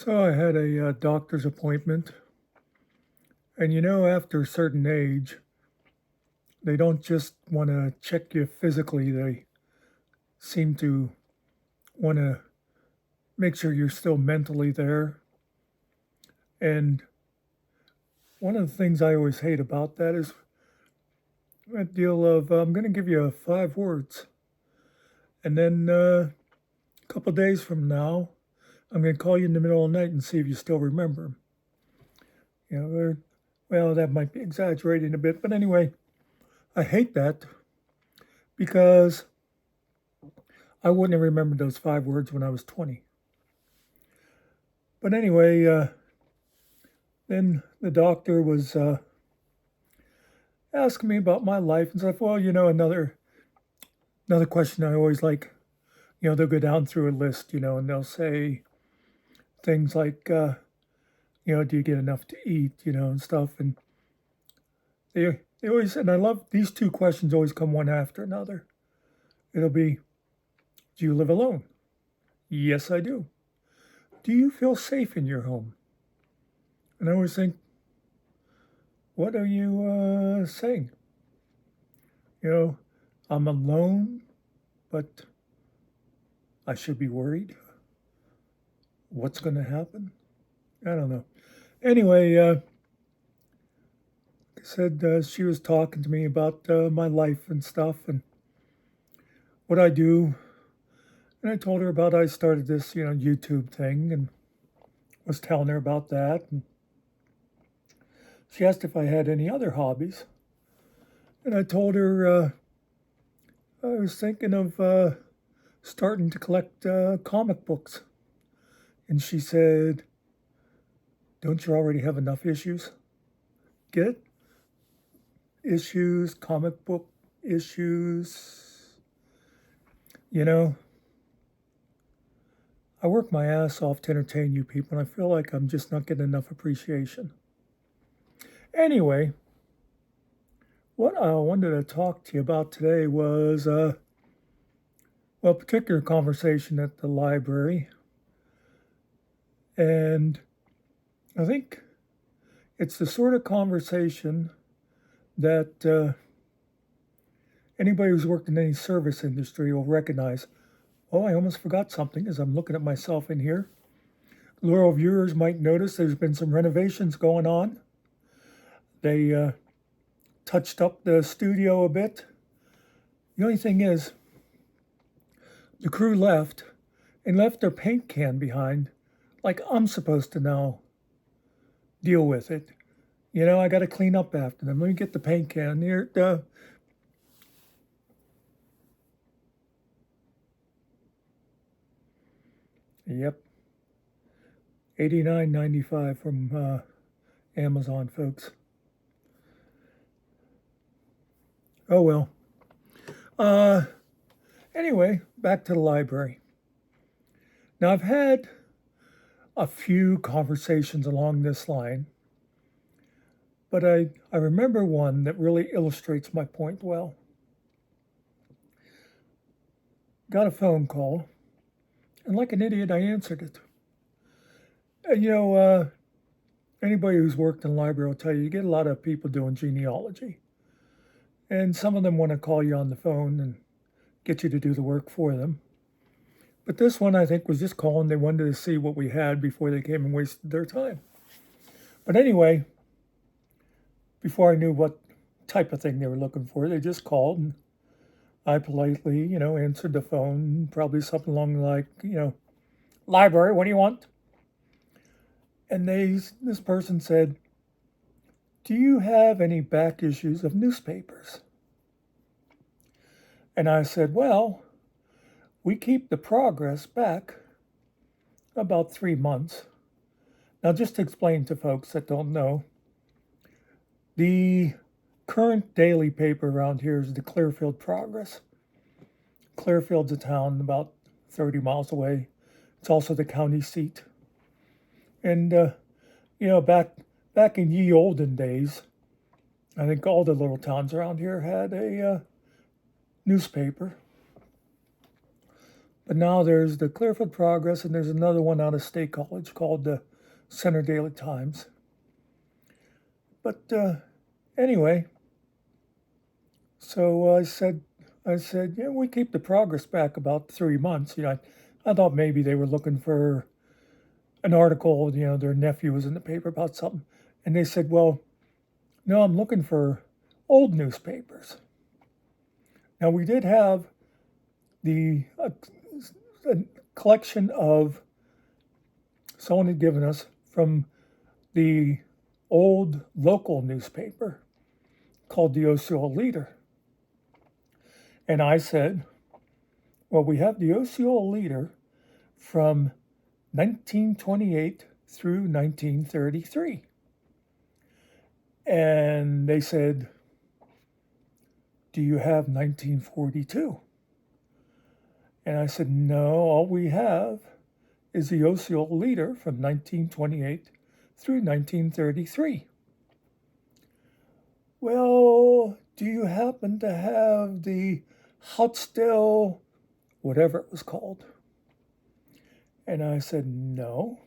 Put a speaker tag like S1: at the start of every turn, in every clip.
S1: So I had a doctor's appointment, and after a certain age, they don't just want to check you physically, they seem to want to make sure you're still mentally there. And one of the things I always hate about that is that deal of I'm going to give you 5 words, and then a couple of days from now, I'm going to call you in the middle of the night and see if you still remember 'em. Well, that might be exaggerating a bit, but anyway, I hate that because I wouldn't have remembered those 5 words when I was 20. But anyway, then the doctor was asking me about my life and stuff. Well, another question I always like. They'll go down through a list, and they'll say things like, do you get enough to eat, and stuff. And they always, and I love these two questions always come one after another. It'll be, do you live alone? Yes, I do. Do you feel safe in your home? And I always think, what are you saying? I'm alone, but I should be worried. What's going to happen? I don't know. Anyway, said she was talking to me about my life and stuff and what I do. And I told her about I started this, YouTube thing and was telling her about that. And she asked if I had any other hobbies. And I told her I was thinking of starting to collect comic books. And she said, don't you already have enough issues? Get it? Issues, comic book issues. I work my ass off to entertain you people, and I feel like I'm just not getting enough appreciation. Anyway, what I wanted to talk to you about today was, a particular conversation at the library. And I think it's the sort of conversation that anybody who's worked in any service industry will recognize. Oh, I almost forgot something as I'm looking at myself in here. Loyal viewers might notice there's been some renovations going on. They touched up the studio a bit. The only thing is, the crew left and left their paint can behind, like I'm supposed to now deal with it. I got to clean up after them. Let me get the paint can here. Yep, $89.95 from Amazon, folks. Oh well. Anyway, back to the library. Now I've had a few conversations along this line, but I remember one that really illustrates my point well. Got a phone call, and like an idiot, I answered it. And anybody who's worked in the library will tell you get a lot of people doing genealogy. And some of them want to call you on the phone and get you to do the work for them. But this one, I think, was just calling. They wanted to see what we had before they came and wasted their time. But anyway, before I knew what type of thing they were looking for, they just called, and I politely, answered the phone, probably something along like, library, what do you want? And this person said, do you have any back issues of newspapers? And I said, well, we keep the Progress back about 3 months. Now, just to explain to folks that don't know, the current daily paper around here is the Clearfield Progress. Clearfield's a town about 30 miles away. It's also the county seat. And, back in ye olden days, I think all the little towns around here had a newspaper. But now there's the Clearfield Progress, and there's another one out of State College called the Center Daily Times. But anyway, so I said, yeah, we keep the Progress back about 3 months. I thought maybe they were looking for an article, their nephew was in the paper about something. And they said, well, no, I'm looking for old newspapers. Now, we did have a collection of someone had given us from the old local newspaper called the Osceola Leader. And I said, well, we have the Osceola Leader from 1928 through 1933. And they said, do you have 1942? And I said, no, all we have is the Osceola Leader from 1928 through 1933. Well, do you happen to have the Hautsdale, whatever it was called? And I said, no.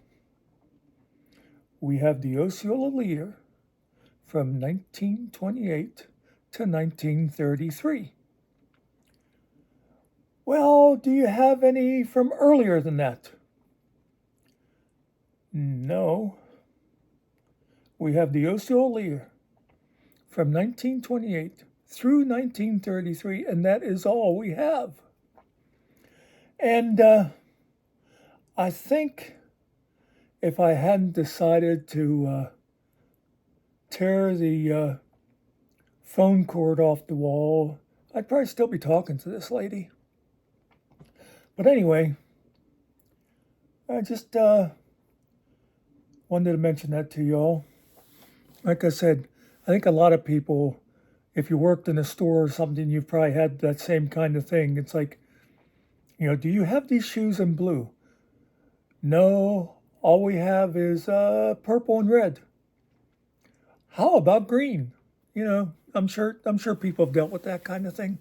S1: We have the Osceola Leader from 1928 to 1933. Well, do you have any from earlier than that? No. We have the Osceola Leader from 1928 through 1933, and that is all we have. And I think if I hadn't decided to tear the phone cord off the wall, I'd probably still be talking to this lady. But anyway, I just wanted to mention that to y'all. Like I said, I think a lot of people, if you worked in a store or something, you've probably had that same kind of thing. It's like, do you have these shoes in blue? No, all we have is purple and red. How about green? I'm sure people have dealt with that kind of thing.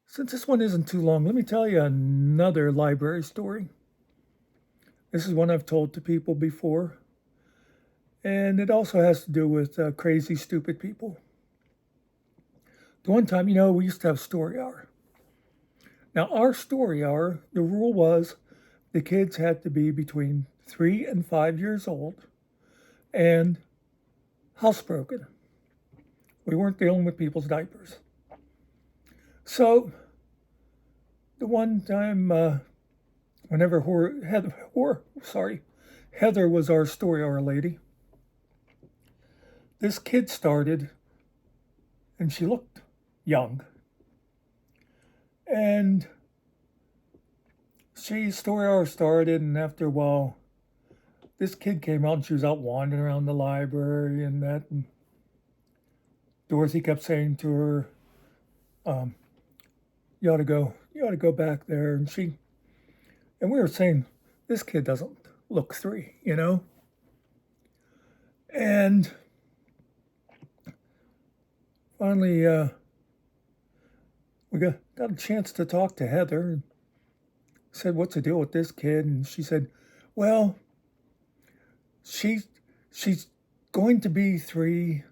S1: Since this one isn't too long, let me tell you another library story. This is one I've told to people before, and it also has to do with crazy, stupid people. The one time, we used to have story hour. Now, our story hour, the rule was the kids had to be between 3 and 5 years old and housebroken. We weren't dealing with people's diapers. So, the one time, whenever Heather was our story hour lady, this kid started, and she looked young. And story hour started, and after a while, this kid came out, and she was out wandering around the library and that. And Dorothy kept saying to her, you ought to go back there. And we were saying, this kid doesn't look 3, And finally, we got a chance to talk to Heather and said, what's the deal with this kid? And she said, well, she's going to be 3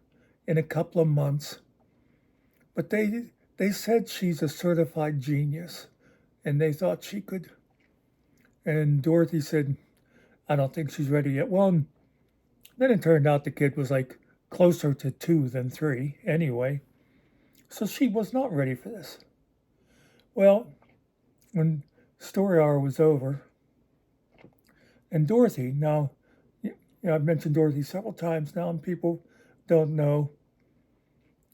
S1: in a couple of months, but they said she's a certified genius, and they thought she could. And Dorothy said, I don't think she's ready yet. Well, then it turned out the kid was like closer to 2 than 3 anyway. So she was not ready for this. Well, when story hour was over, and Dorothy, now, I've mentioned Dorothy several times now, and people don't know,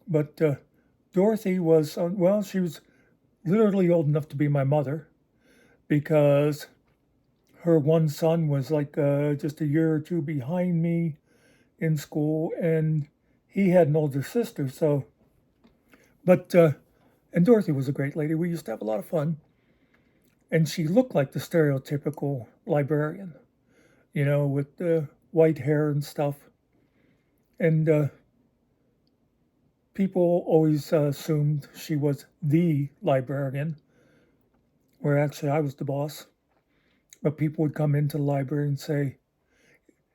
S1: but Dorothy was, she was literally old enough to be my mother, because her one son was like just a year or 2 behind me in school, and he had an older sister. So, and Dorothy was a great lady. We used to have a lot of fun. And she looked like the stereotypical librarian, with the white hair and stuff. And people always assumed she was the librarian, where actually I was the boss. But people would come into the library and say,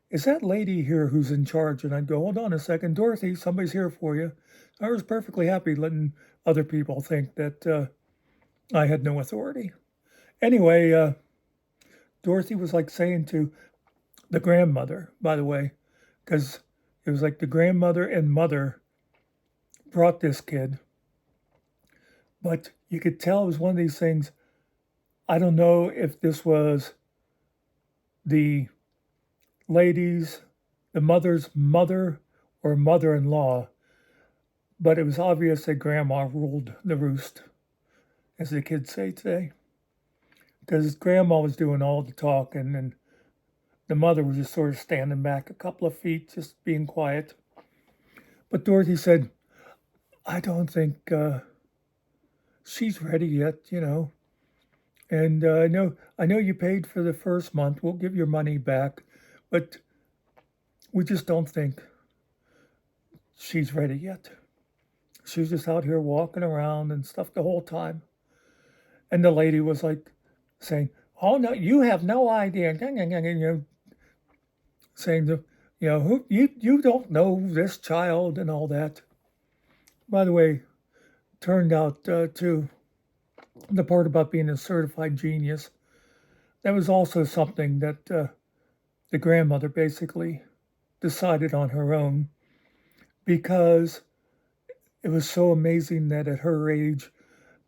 S1: "Is that lady here who's in charge?" And I'd go, "Hold on a second, Dorothy, somebody's here for you." I was perfectly happy letting other people think that I had no authority. Anyway, Dorothy was like saying to the grandmother, by the way, because it was like the grandmother and mother brought this kid, but you could tell it was one of these things. I don't know if this was the lady's, the mother's mother or mother-in-law, but it was obvious that grandma ruled the roost, as the kids say today, because grandma was doing all the talking and the mother was just sort of standing back a couple of feet, just being quiet. But Dorothy said, "I don't think she's ready yet. And I know you paid for the first month. We'll give your money back, but we just don't think she's ready yet." She was just out here walking around and stuff the whole time. And the lady was like saying, "Oh no, you have no idea," saying who you don't know this child and all that. By the way, turned out too, the part about being a certified genius, that was also something that the grandmother basically decided on her own, because it was so amazing that at her age,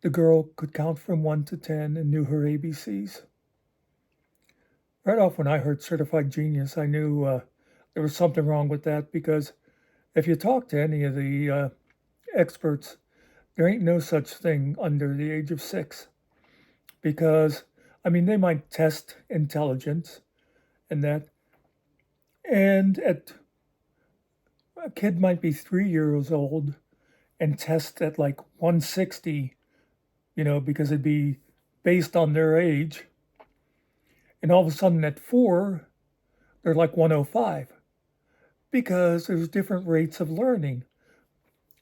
S1: the girl could count from 1 to 10 and knew her ABCs. Right off when I heard certified genius, I knew there was something wrong with that, because if you talk to any of the experts, there ain't no such thing under the age of 6. Because, I mean, they might test intelligence and that. And a kid might be 3 years old and test at like 160, because it'd be based on their age. And all of a sudden at 4, they're like 105, because there's different rates of learning.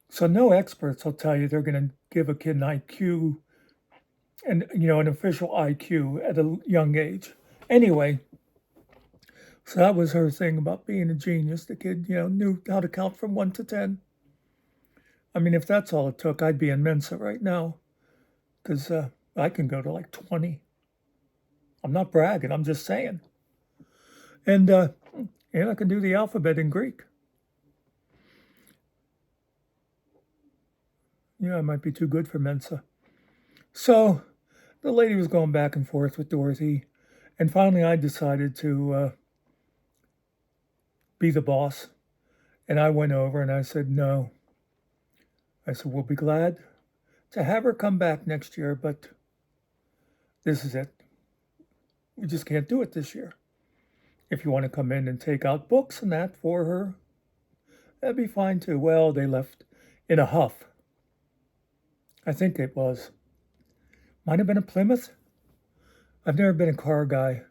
S1: So no experts will tell you they're going to give a kid an IQ and, an official IQ at a young age. Anyway, so that was her thing about being a genius. The kid, knew how to count from 1 to 10. I mean, if that's all it took, I'd be in Mensa right now, because I can go to like 20. I'm not bragging, I'm just saying. And I can do the alphabet in Greek. I might be too good for Mensa. So the lady was going back and forth with Dorothy, and finally I decided to be the boss. And I went over and I said, "No." I said, "We'll be glad to have her come back next year, but this is it. We just can't do it this year. If you want to come in and take out books and that for her, that'd be fine too." Well, they left in a huff. I think it might have been a Plymouth. I've never been a car guy.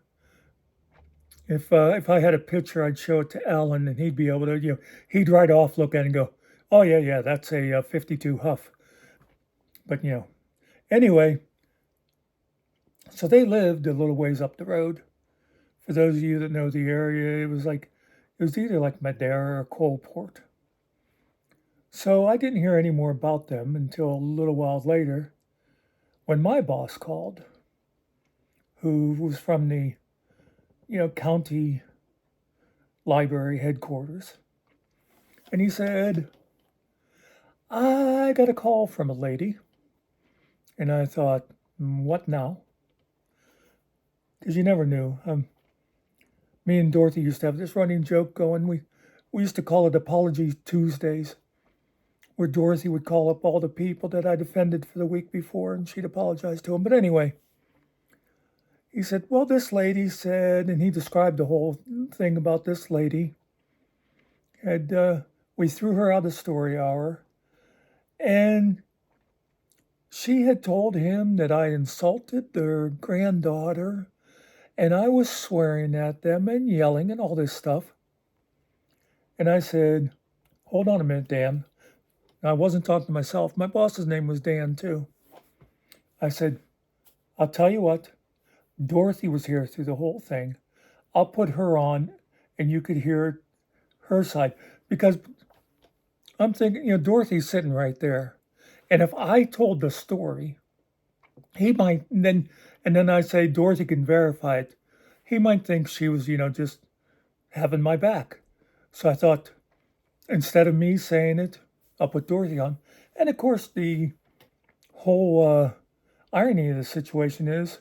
S1: If I had a picture, I'd show it to Alan, and he'd be able to, he'd right off look at it and go, "Oh yeah, that's a 52 Huff." But anyway, so they lived a little ways up the road. For those of you that know the area, it was either like Madeira or Coalport. So I didn't hear any more about them until a little while later, when my boss called, who was from the, county library headquarters. And he said, "I got a call from a lady." And I thought, what now? Because you never knew. Me and Dorothy used to have this running joke going. We used to call it Apology Tuesdays, where Dorothy would call up all the people that I'd offended for the week before, and she'd apologize to them. But anyway, he said, "Well, this lady said," and he described the whole thing about this lady. And we threw her out of story hour, and she had told him that I insulted their granddaughter, and I was swearing at them and yelling and all this stuff. And I said, "Hold on a minute, Dan. Now, I wasn't talking to myself. My boss's name was Dan, too. I said, I'll tell you what, Dorothy was here through the whole thing. I'll put her on and you could hear her side. Because I'm thinking, Dorothy's sitting right there. And if I told the story, he might and then I say Dorothy can verify it. He might think she was, just having my back. So I thought, instead of me saying it, I'll put Dorothy on. And of course, the whole irony of the situation is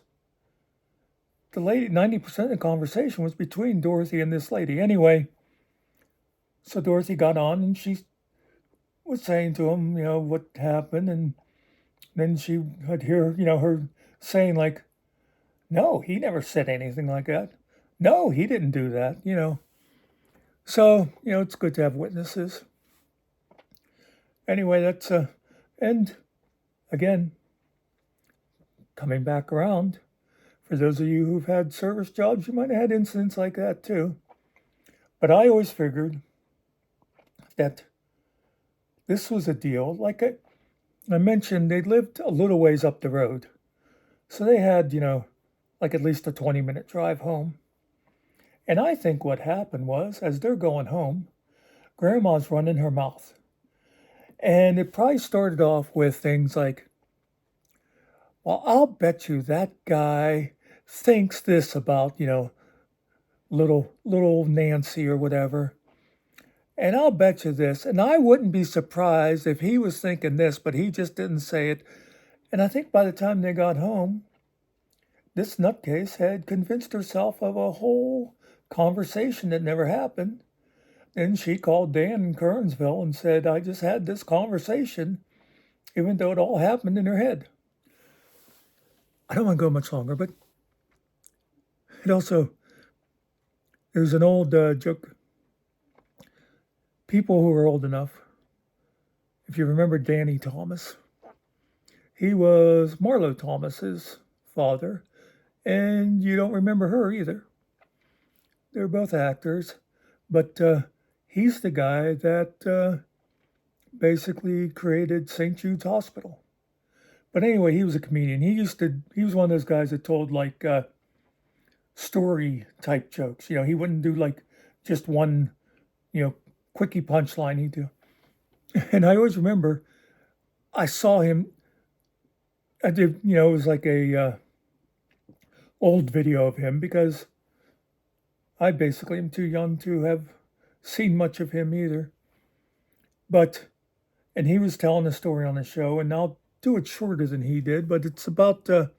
S1: the lady, 90% of the conversation was between Dorothy and this lady. Anyway, so Dorothy got on and she was saying to him, what happened. And then she would hear, her saying, like, no, he never said anything like that. No, he didn't do that. So, it's good to have witnesses. Anyway, and again, coming back around, for those of you who've had service jobs, you might have had incidents like that too. But I always figured that this was a deal. Like I mentioned, they lived a little ways up the road. So they had, like at least a 20-minute drive home. And I think what happened was, as they're going home, Grandma's running her mouth. And it probably started off with things like, well, I'll bet you that guy thinks this about, little Nancy or whatever. And I'll bet you this. And I wouldn't be surprised if he was thinking this, but he just didn't say it. And I think by the time they got home, this nutcase had convinced herself of a whole conversation that never happened. Then she called Dan in Kernsville and said, I just had this conversation, even though it all happened in her head. I don't want to go much longer, but there's an old joke. People who are old enough, if you remember Danny Thomas, he was Marlo Thomas's father, and you don't remember her either. They're both actors, but he's the guy that basically created St. Jude's Hospital. But anyway, he was a comedian. He was one of those guys that told like story type jokes. He wouldn't do like just one, quickie punchline. He'd do. And I always remember I saw him. I did, it was like a old video of him because I basically am too young to have seen much of him either. And he was telling a story on the show, and I'll do it shorter than he did, but it's about a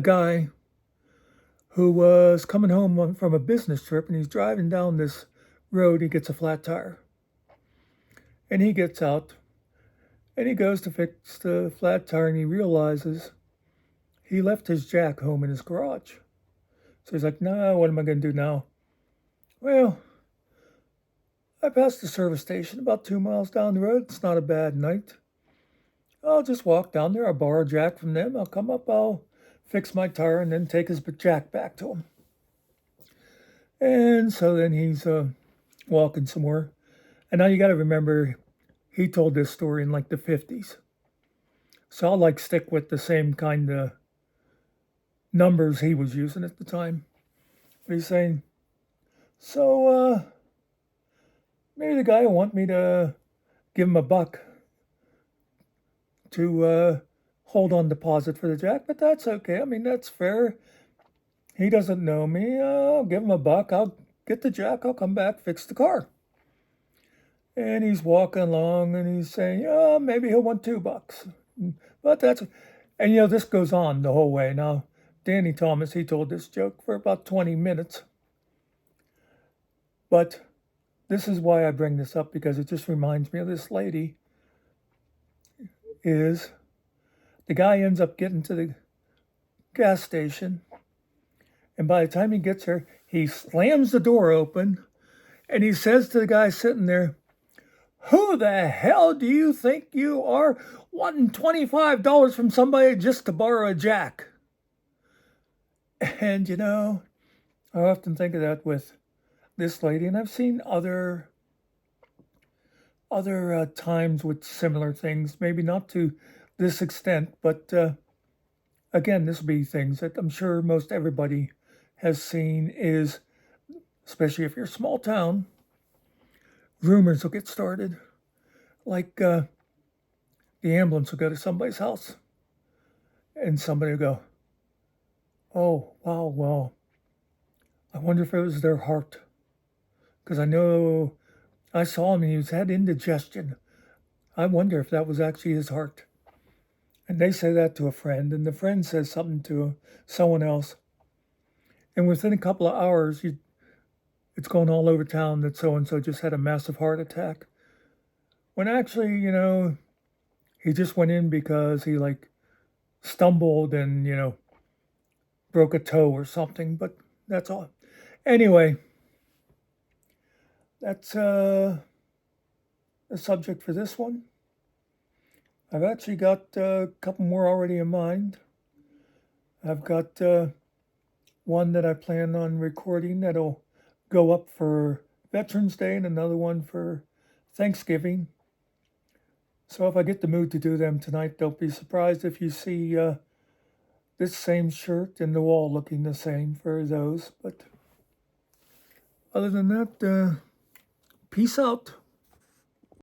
S1: guy who was coming home from a business trip, and he's driving down this road. He gets a flat tire. And he gets out, and he goes to fix the flat tire, and he realizes he left his jack home in his garage. So he's like, no, what am I going to do now? Well, I passed the service station about 2 miles down the road. It's not a bad night. I'll just walk down there. I'll borrow a jack from them. I'll come up, I'll fix my tire, and then take his jack back to him. And so then he's walking somewhere. And now you got to remember, he told this story in like the 50s. So I'll like stick with the same kind of numbers he was using at the time. But he's saying, so maybe the guy will want me to give him $1 to hold on deposit for the jack, but that's okay. I mean, that's fair. He doesn't know me. I'll give him $1. I'll get the jack. I'll come back, fix the car. And he's walking along and he's saying, maybe he'll want $2. But and this goes on the whole way. Now, Danny Thomas, he told this joke for about 20 minutes. But this is why I bring this up, because it just reminds me of this lady. Is the guy ends up getting to the gas station, and by the time he gets there, he slams the door open, and he says to the guy sitting there, who the hell do you think you are, wanting $25 from somebody just to borrow a jack? And I often think of that with this lady, and I've seen other other times with similar things, maybe not to this extent, but again, this will be things that I'm sure most everybody has seen is, especially if you're a small town, rumors will get started. Like the ambulance will go to somebody's house and somebody will go, oh, wow, well, I wonder if it was their heart. Because I know I saw him and he had indigestion. I wonder if that was actually his heart. And they say that to a friend, and the friend says something to someone else. And within a couple of hours, it's going all over town that so and so just had a massive heart attack. When actually, he just went in because he like stumbled and, broke a toe or something, but that's all. Anyway, that's the subject for this one. I've actually got a couple more already in mind. I've got one that I plan on recording that'll go up for Veterans Day and another one for Thanksgiving. So if I get the mood to do them tonight, don't be surprised if you see this same shirt and the wall looking the same for those. But other than that, peace out.